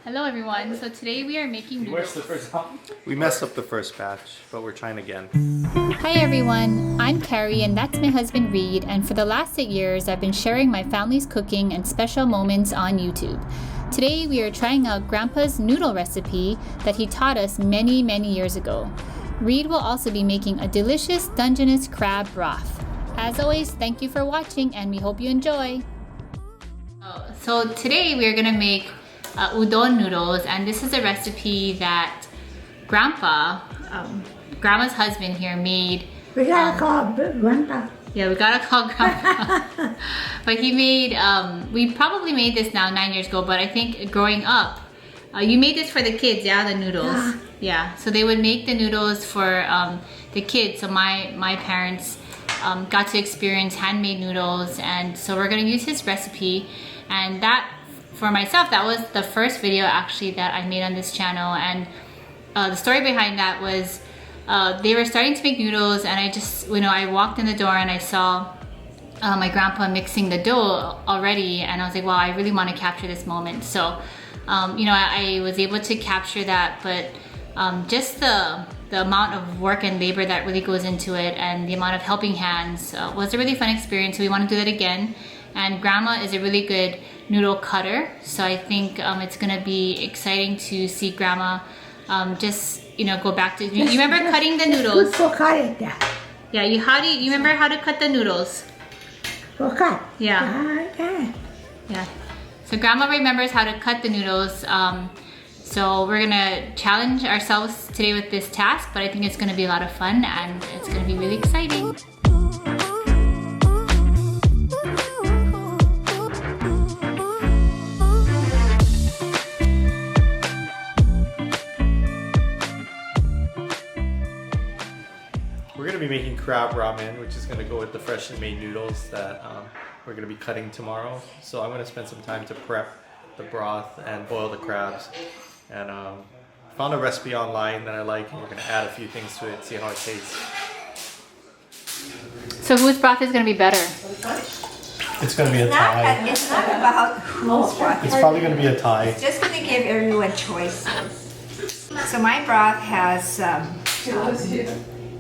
Hello everyone, so today we are making noodles. We messed up the first batch, but we're trying again. Hi everyone, I'm Carrie and that's my husband Reed, and for the last 8 years I've been sharing my family's cooking and special moments on YouTube. Today we are trying out Grandpa's noodle recipe that he taught us many years ago. Reed will also be making a delicious Dungeness crab broth. As always, thank you for watching and we hope you enjoy. So today we are going to make udon noodles, and this is a recipe that Grandma's husband here made. We gotta call Grandpa. Yeah, we gotta call Grandpa. But he made, we probably made this now 9 years ago, but I think growing up, you made this for the kids, yeah, the noodles. Yeah, so they would make the noodles for the kids. So my parents got to experience handmade noodles, and so we're gonna use his recipe. And that, for myself, that was the first video actually that I made on this channel. And the story behind that was they were starting to make noodles, and I just, I walked in the door and I saw my grandpa mixing the dough already, and I was like, wow, I really want to capture this moment. So I was able to capture that, but just the amount of work and labor that really goes into it, and the amount of helping hands was a really fun experience. So we want to do that again. And Grandma is a really good noodle cutter, so I think it's gonna be exciting to see Grandma just go back to. You remember cutting the noodles? Yeah, you remember how to cut the noodles? Yeah. Yeah. So Grandma remembers how to cut the noodles. So we're gonna challenge ourselves today with this task, but I think it's gonna be a lot of fun and it's gonna be really exciting. We're going to be making crab ramen, which is going to go with the freshly made noodles that we're going to be cutting tomorrow. So I'm going to spend some time to prep the broth and boil the crabs. And found a recipe online that I like, and we're going to add a few things to it, see how it tastes. So whose broth is going to be better? It's going to be a tie. It's not about whose broth. It's probably going to be a tie. It's just going to give everyone choices. So my broth has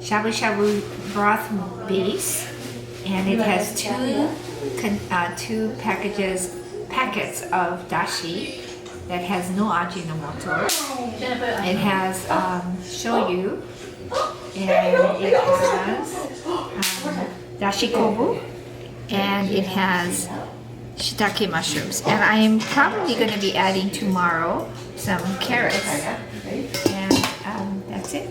shabu shabu broth base, and it has two packets of dashi that has no ajinomoto. It has shoyu, and it has dashi kobu, and it has shiitake mushrooms. And I am probably going to be adding tomorrow some carrots, and that's it.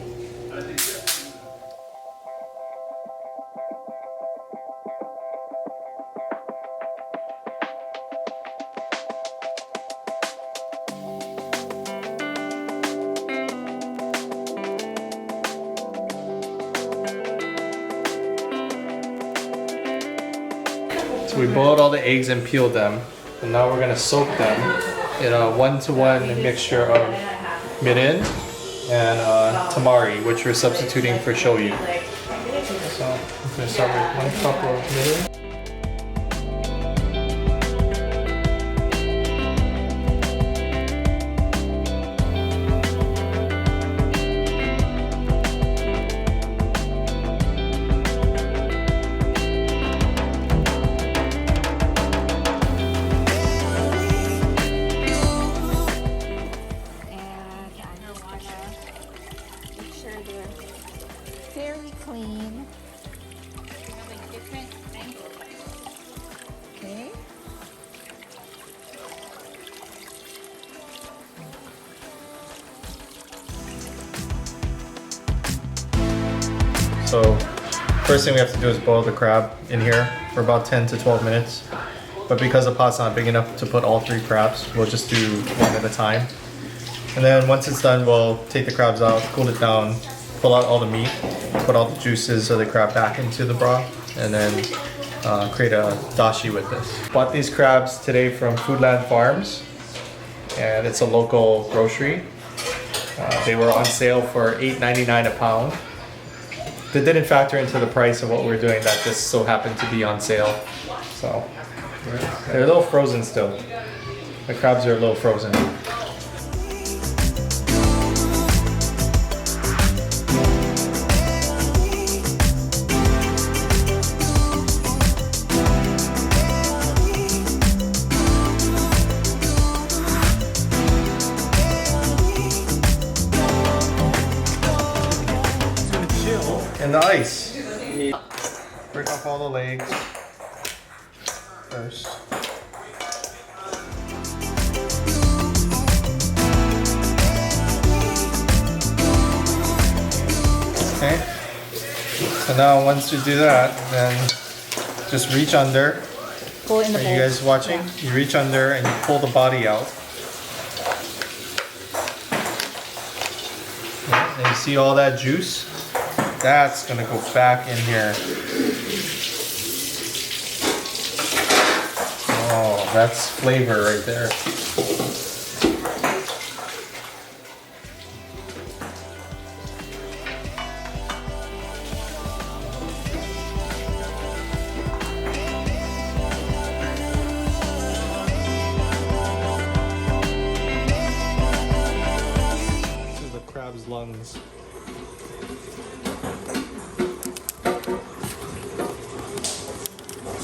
So we boiled all the eggs and peeled them, and now we're going to soak them in a 1-to-1 mixture of mirin and tamari, which we're substituting for shoyu. So I'm going to start with 1 cup of mirin. Very clean. Okay. So first thing we have to do is boil the crab in here for about 10 to 12 minutes. But because the pot's not big enough to put all 3 crabs, we'll just do one at a time. And then once it's done, we'll take the crabs out, cool it down, pull out all the meat, put all the juices of the crab back into the broth, and then create a dashi with this. Bought these crabs today from Foodland Farms, and it's a local grocery. They were on sale for $8.99 a pound. That didn't factor into the price of what we're doing, that just so happened to be on sale. So they're a little frozen still. The crabs are a little frozen. And the ice. Break off all the legs first. Okay. So now once you do that, then just reach under. Pull in the Are bowl. you guys watching? Yeah. You reach under and you pull the body out. Yeah, and you see all that juice? That's gonna go back in here. Oh, that's flavor right there. This is the crab's lungs.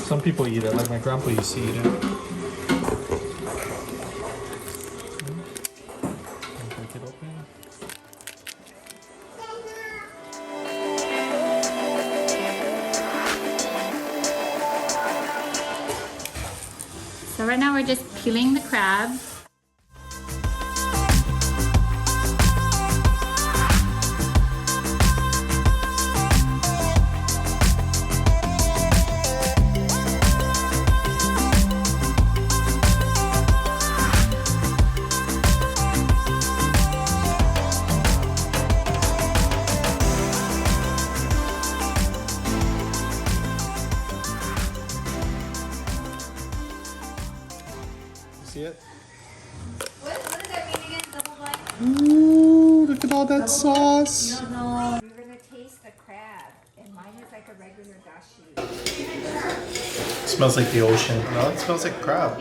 Some people eat it, like my grandpa used to eat it. Break it open. So right now we're just peeling the crab. See it? What does that mean again? Double blind? Ooh, look at all that sauce. No. You're gonna taste the crab, and mine is like a regular dashi. It smells like the ocean. No, it smells like crab.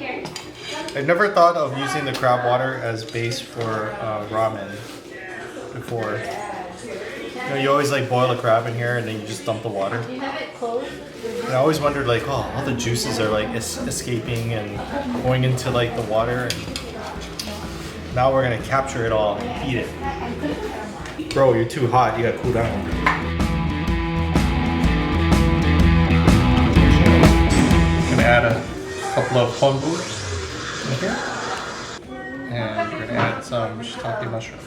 I've never thought of using the crab water as base for ramen before. You know, you always like boil a crab in here and then you just dump the water. Do you have it closed? And I always wondered like, oh, all the juices are like escaping and going into like the water. And now we're gonna capture it all and eat it. Bro, you're too hot. You gotta cool down. Gonna add a couple of konbu in here. And we're gonna add some shiitake mushrooms.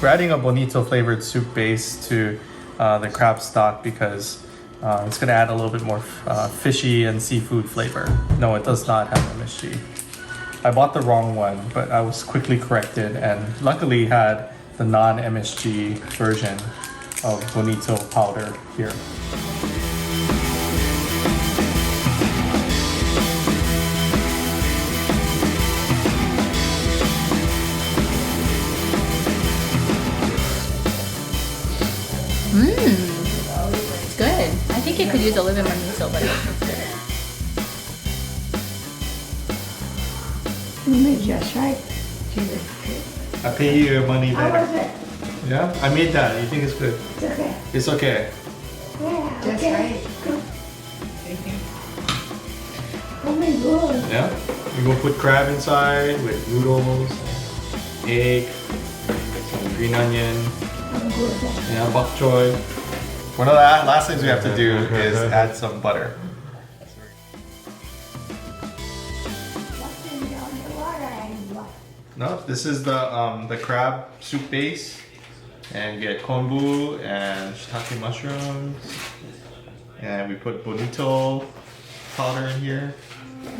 We're adding a bonito flavored soup base to the crab stock because it's going to add a little bit more fishy and seafood flavor. No, it does not have MSG. I bought the wrong one, but I was quickly corrected and luckily had the non-MSG version of bonito powder here. It's good. I think it could use a little bit more miso, but it's good. You made just right. I pay you your money How was back. it? Yeah? I made that. You think it's good? It's okay. It's okay. Yeah, Just okay. right. Oh my God. Yeah? You go put crab inside with noodles, egg, some green onion, I'm good. yeah, bok choy. One of the last things we have to do is add some butter. What's in the water and what? No, this is the crab soup base, and get konbu and shiitake mushrooms, and we put bonito powder in here.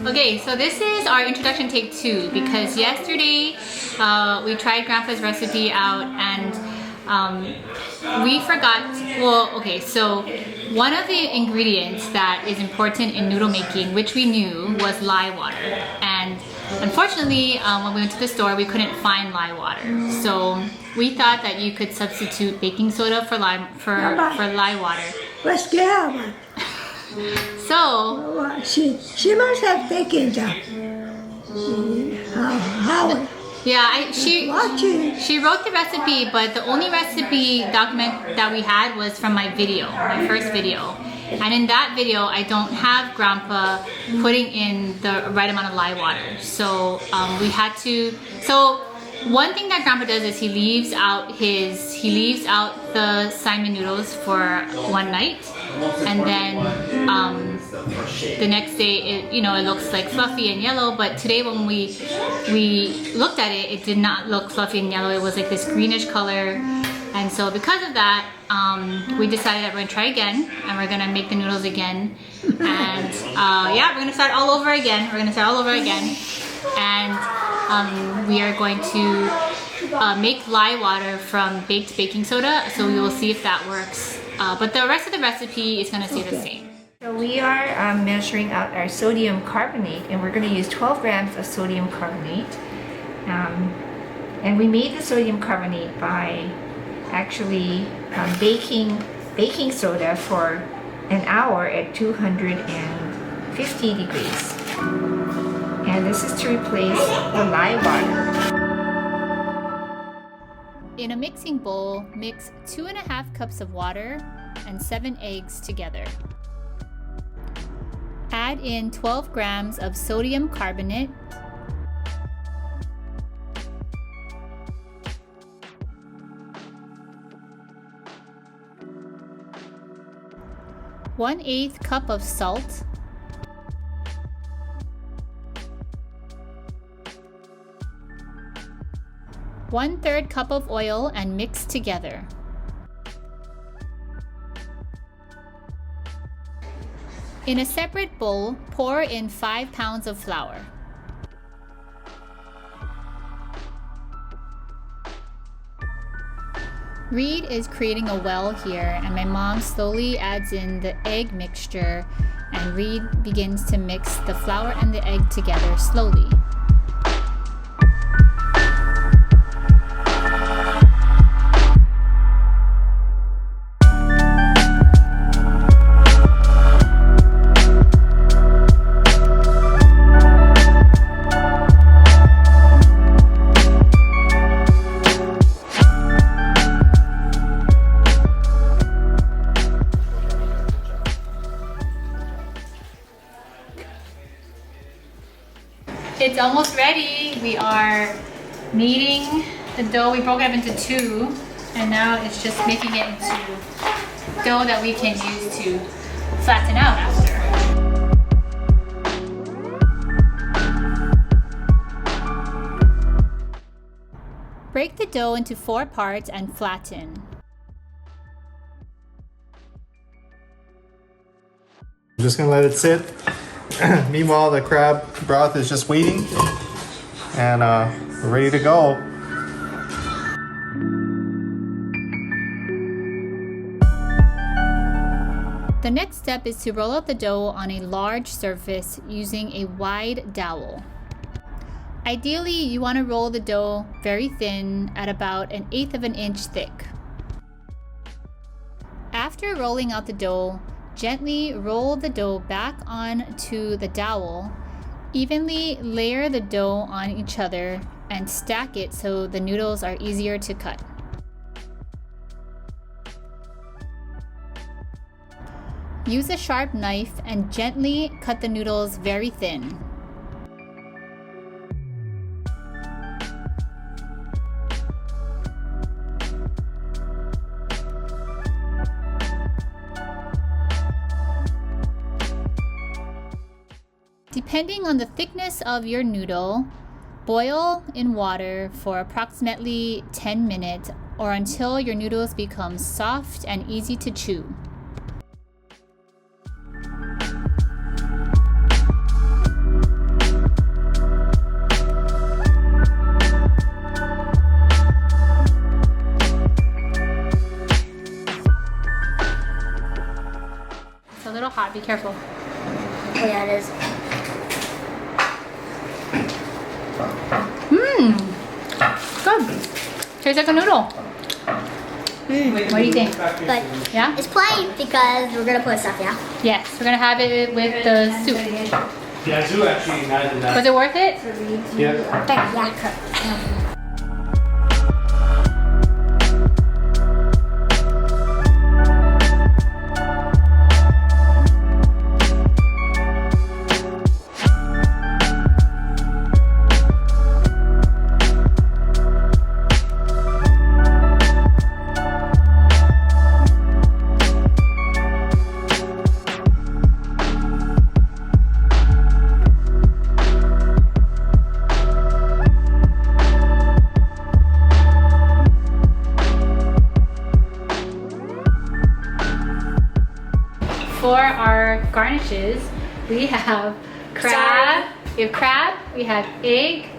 Okay, so this is our introduction take 2 because yesterday we tried Grandpa's recipe out and we forgot, well, okay, so one of the ingredients that is important in noodle making, which we knew, was lye water. And unfortunately, when we went to the store, we couldn't find lye water. So we thought that you could substitute baking soda for lye water. What's good? So She must have taken that. Yeah, she wrote the recipe, but the only recipe document that we had was from my video, my first video. And in that video, I don't have Grandpa putting in the right amount of lye water. So we had to, so one thing that Grandpa does is he leaves out the Saimin noodles for one night, and then the next day it looks like fluffy and yellow. But today when we looked at it, it did not look fluffy and yellow. It was like this greenish color, and so because of that, we decided that we're gonna try again, and we're gonna make the noodles again, and yeah, we're gonna start all over again. And we are going to make lye water from baked baking soda, so we will see if that works. But the rest of the recipe is going to stay the same. So we are measuring out our sodium carbonate, and we're going to use 12 grams of sodium carbonate. And we made the sodium carbonate by actually baking soda for an hour at 250 degrees. And this is to replace the lye water. In a mixing bowl, mix 2.5 cups of water and 7 eggs together. Add in 12 grams of sodium carbonate, one-eighth cup of salt, 1/3 cup of oil, and mix together. In a separate bowl, pour in 5 pounds of flour. Reed is creating a well here, and my mom slowly adds in the egg mixture, and Reed begins to mix the flour and the egg together slowly. It's almost ready. We are kneading the dough. We broke it up into 2, and now it's just making it into dough that we can use to flatten out after. Break the dough into 4 parts and flatten. I'm just gonna let it sit. Meanwhile, the crab broth is just waiting, and we're ready to go. The next step is to roll out the dough on a large surface using a wide dowel. Ideally, you want to roll the dough very thin at about 1/8 of an inch thick. After rolling out the dough, gently roll the dough back onto the dowel. Evenly layer the dough on each other and stack it so the noodles are easier to cut. Use a sharp knife and gently cut the noodles very thin. Depending on the thickness of your noodle, boil in water for approximately 10 minutes or until your noodles become soft and easy to chew. It's a little hot, be careful. Oh yeah, it is. Good. Tastes like a noodle. What do you think? But Yeah? it's plain because we're gonna put stuff, yeah? Yes, we're gonna have it with the soup. Yeah, Zoo actually imagined that. Was it worth it? Yeah. Yeah. For our garnishes, we have crab. We have crab. We have egg.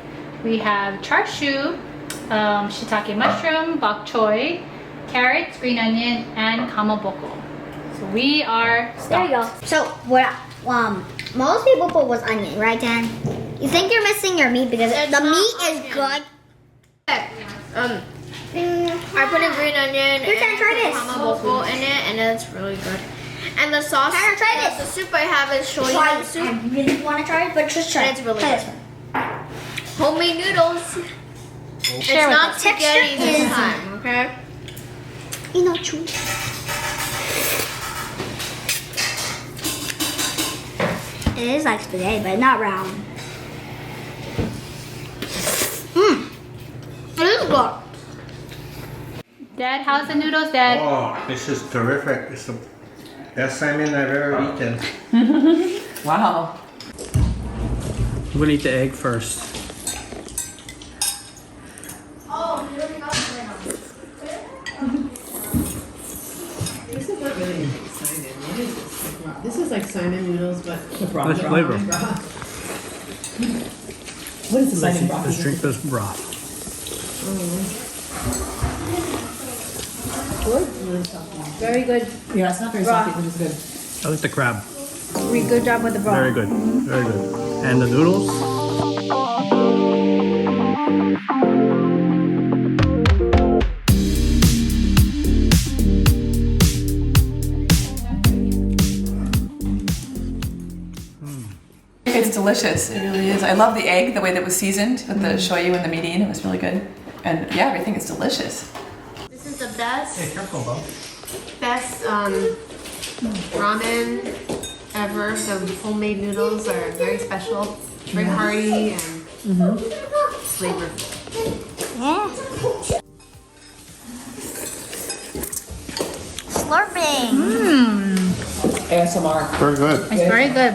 We have char siu, shiitake mushroom, bok choy, carrots, green onion, and kamaboko. So we are stocked. There you go. So what most people put was onion, right, Dan? You think you're missing your meat because the meat is good. I put a green onion Here, Tanner, try this. kamaboko in it, and it's really good. And the sauce, Tanner, try this. the soup I have is Try shoyu it. soup. I really want to try it, but just try And it's it. really Try good. this one. Homemade noodles. It's Share with not us. spaghetti Texture this is- time, okay? You know, chew. It is like spaghetti, but not round. Mmm. It is good. Dad, how's the noodles, Dad? Oh, this is terrific. It's the best Saimin I've ever eaten. Wow. I'm gonna eat the egg first. This is like Saimin noodles, but broth. Nice flavor. What is the Saimin broth? Let's drink this broth. Very good. Yeah, it's not very Broth. salty, but it's good. I like the crab. Really good job with the broth. Very good. Very good. And the noodles. It's delicious. It really is. I love the egg, the way that it was seasoned with the shoyu and the mirin. It was really good. And yeah, everything is delicious. This is the best, Careful, Bob. ramen ever. The homemade noodles are very special, very hearty and flavorful. Yeah. Slurping. ASMR. Very good. It's very good.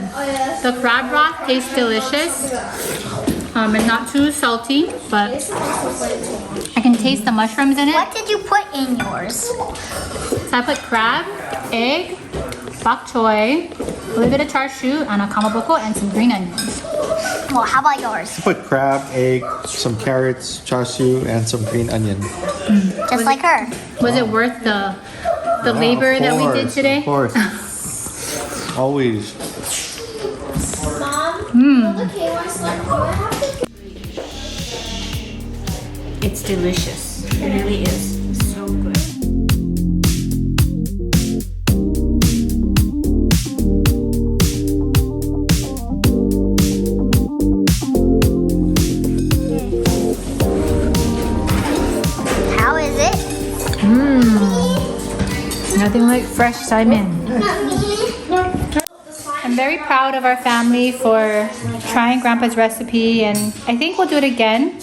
The crab broth tastes delicious. And not too salty, but I can taste the mushrooms in it. What did you put in yours? So I put crab, egg, bok choy, a little bit of char siu, and a kamaboko, and some green onions. Well, how about yours? Put crab, egg, some carrots, char siu, and some green onion. Just like her. Was it worth the labor that we did today? Of course. Always. It's delicious. It really is. So good. How is it? Nothing like fresh Saimin. I'm very proud of our family for trying Grandpa's recipe, and I think we'll do it again.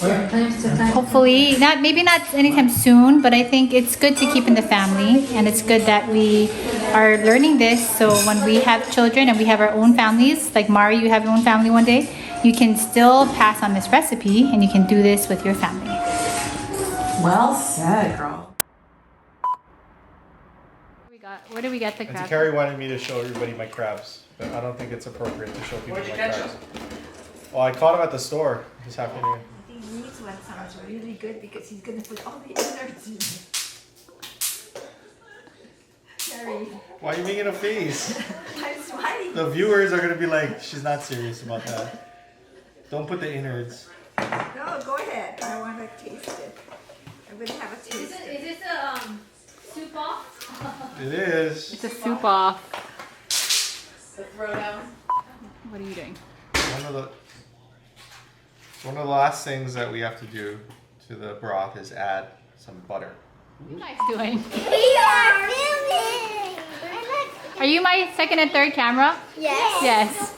Hopefully, maybe not anytime soon, but I think it's good to keep in the family, and it's good that we are learning this. So when we have children and we have our own families, like Mari, you have your own family one day, you can still pass on this recipe, and you can do this with your family. Well said, girl. What did we get the Auntie crab? Carrie wanted me to show everybody my crabs, but I don't think it's appropriate to show people my crabs. Well, I caught him at the store this afternoon. These one sounds really good because he's gonna put all the innards in it. Sorry, Why are you making a face? I'm smiling. The viewers are gonna be like, she's not serious about that. Don't put the innards. No, go ahead. I want to taste it. I'm gonna have a taste. Is this a soup off? It is. It's a soup off. The throwdown. What are you doing? one of the last things that we have to do to the broth is add some butter. What are you guys doing? We are filming. Are you my second and third camera? Yes. Yes.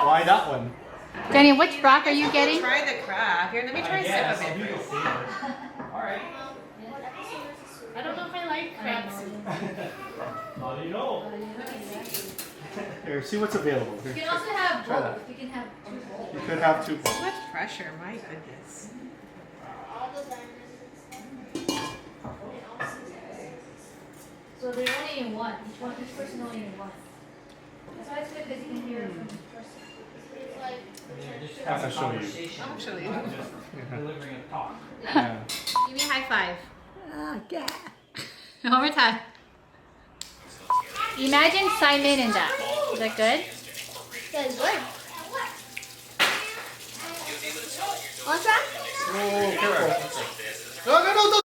Why that one? Jenny, which broth are you getting? Try the crab. Here, let me try a sip of it. Alright. I don't know if I like crabs. How do you know? Here, see what's available. Here, You can also have try both. that. You can have two bowls. You could have two bowls. Much pressure, my goodness. So they're only in one. Each person only in one. That's why it's good because you can hear it from the person. I'll show you. I'll show you. Delivering a talk. Yeah. Give me a high five. Okay. One more time. Imagine Saimin in that. Is that good? That's good. Want some? Oh, careful. No,